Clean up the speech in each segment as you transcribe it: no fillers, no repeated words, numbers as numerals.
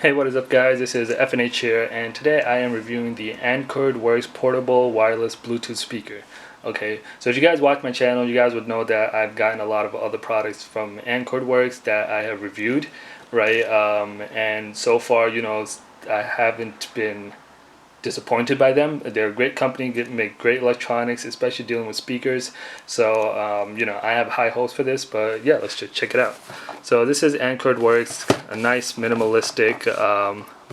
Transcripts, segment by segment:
Hey, what is up guys? This is FNH here, and today I am reviewing the AncordWorks portable wireless Bluetooth speaker. Okay, so if you guys watch my channel, you guys would know that I've gotten a lot of other products from AncordWorks that I have reviewed, right? And so far, I haven't been disappointed by them. They're a great company, make great electronics, especially dealing with speakers. So I have high hopes for this, but yeah, let's just check it out. So this is AncordWorks, a nice minimalistic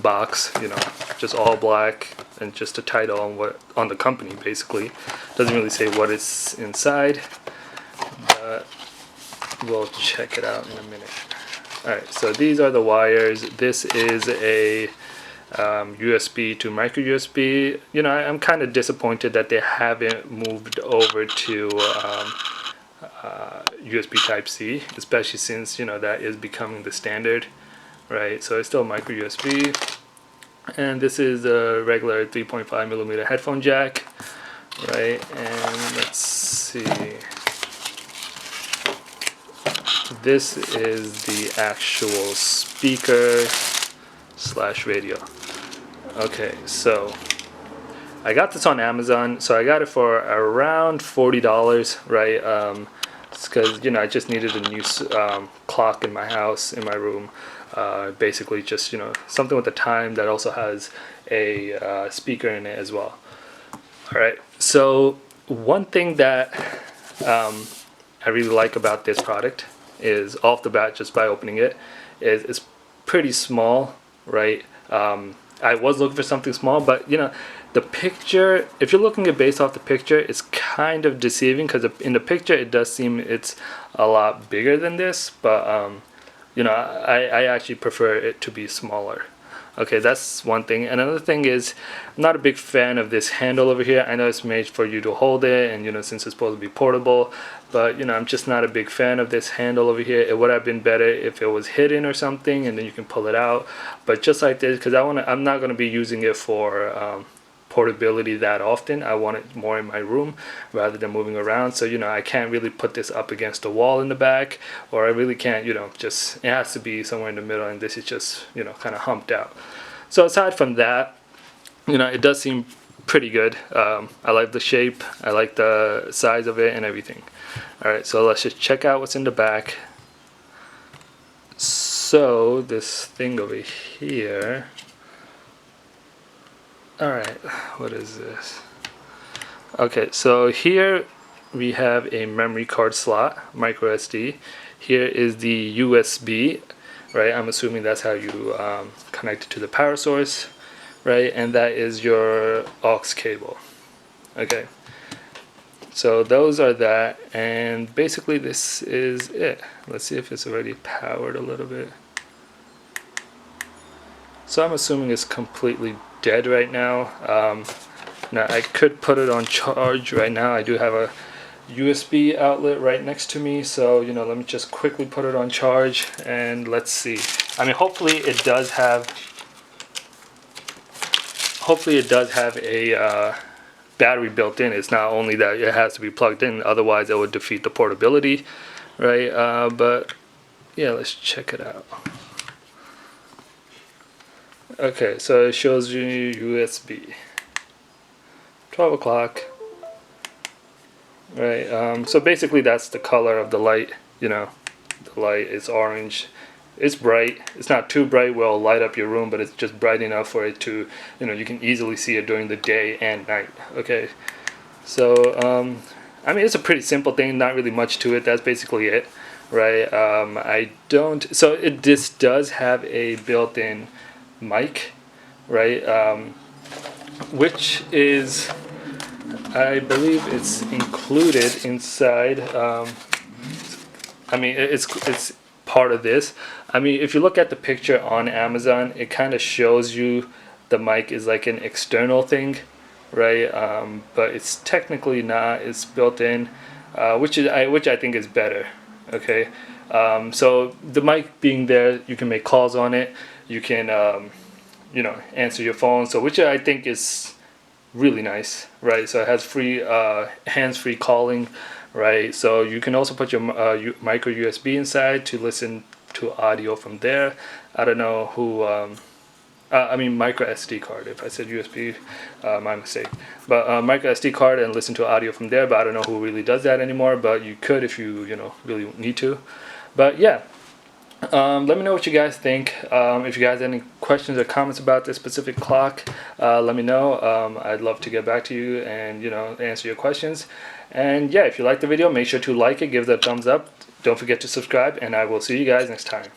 box, just all black and just a title on the company basically. Doesn't really say what is inside, but we'll check it out in a minute. Alright, so these are the wires. This is a USB to micro USB. I'm kind of disappointed that they haven't moved over to USB Type C, especially since that is becoming the standard, right? So it's still micro USB, and this is a regular 3.5 millimeter headphone jack, right? And let's see, this is the actual speaker / radio. Okay, so I got this on Amazon. So I got it for around $40, right? It's because I just needed a new clock in my house, in my room. Basically, just something with the time that also has a speaker in it as well. All right. So one thing that I really like about this product is, off the bat, just by opening it, is it's pretty small, right? I was looking for something small, but the picture, if you're looking at based off the picture, it's kind of deceiving, because in the picture it does seem it's a lot bigger than this, but I actually prefer it to be smaller. Okay, that's one thing. And another thing is, I'm not a big fan of this handle over here. I know it's made for you to hold it, and since it's supposed to be portable, but I'm just not a big fan of this handle over here. It would have been better if it was hidden or something, and then you can pull it out. But just like this, because I'm not going to be using it for portability that often. I want it more in my room rather than moving around. So I can't really put this up against the wall in the back, or I really can't just, it has to be somewhere in the middle, and this is just kind of humped out. So aside from that, it does seem pretty good. I like the shape, I like the size of it and everything. Alright, so let's just check out what's in the back. So this thing over here, alright, what is this? Okay, so here we have a memory card slot, micro SD. Here is the USB, right? I'm assuming that's how you connect it to the power source, right? And that is your aux cable. Okay, so those are that, and basically this is it. Let's see if it's already powered a little bit. So I'm assuming it's completely dead right now. Now I could put it on charge right now. I do have a USB outlet right next to me, so let me just quickly put it on charge, and let's see. I mean, hopefully it does have a battery built in. It's not only that it has to be plugged in, otherwise it would defeat the portability, right? But yeah, let's check it out. Okay, so it shows you USB 12 o'clock, right? So basically that's the color of the light. The light is orange. It's bright. It's not too bright where it'll light up your room, but it's just bright enough for it to, you can easily see it during the day and night. Okay, so I mean, it's a pretty simple thing, not really much to it. That's basically it, right? This does have a built-in mic, right? Which is, I believe it's included inside. I mean, it's part of this. I mean, if you look at the picture on Amazon, it kind of shows you the mic is like an external thing, right? But it's technically not. It's built in, which I think is better. Okay, so the mic being there, you can make calls on it. You can answer your phone. So which I think is really nice, right? So it has free hands-free calling, right? So you can also put your micro USB inside to listen to audio from there. I don't know who I mean micro SD card. If I said USB, my mistake. But micro SD card and listen to audio from there. But I don't know who really does that anymore. But you could if you really need to. But yeah. Let me know what you guys think. If you guys have any questions or comments about this specific clock, let me know. I'd love to get back to you and answer your questions. And yeah, if you like the video, make sure to like it, give it a thumbs up. Don't forget to subscribe, and I will see you guys next time.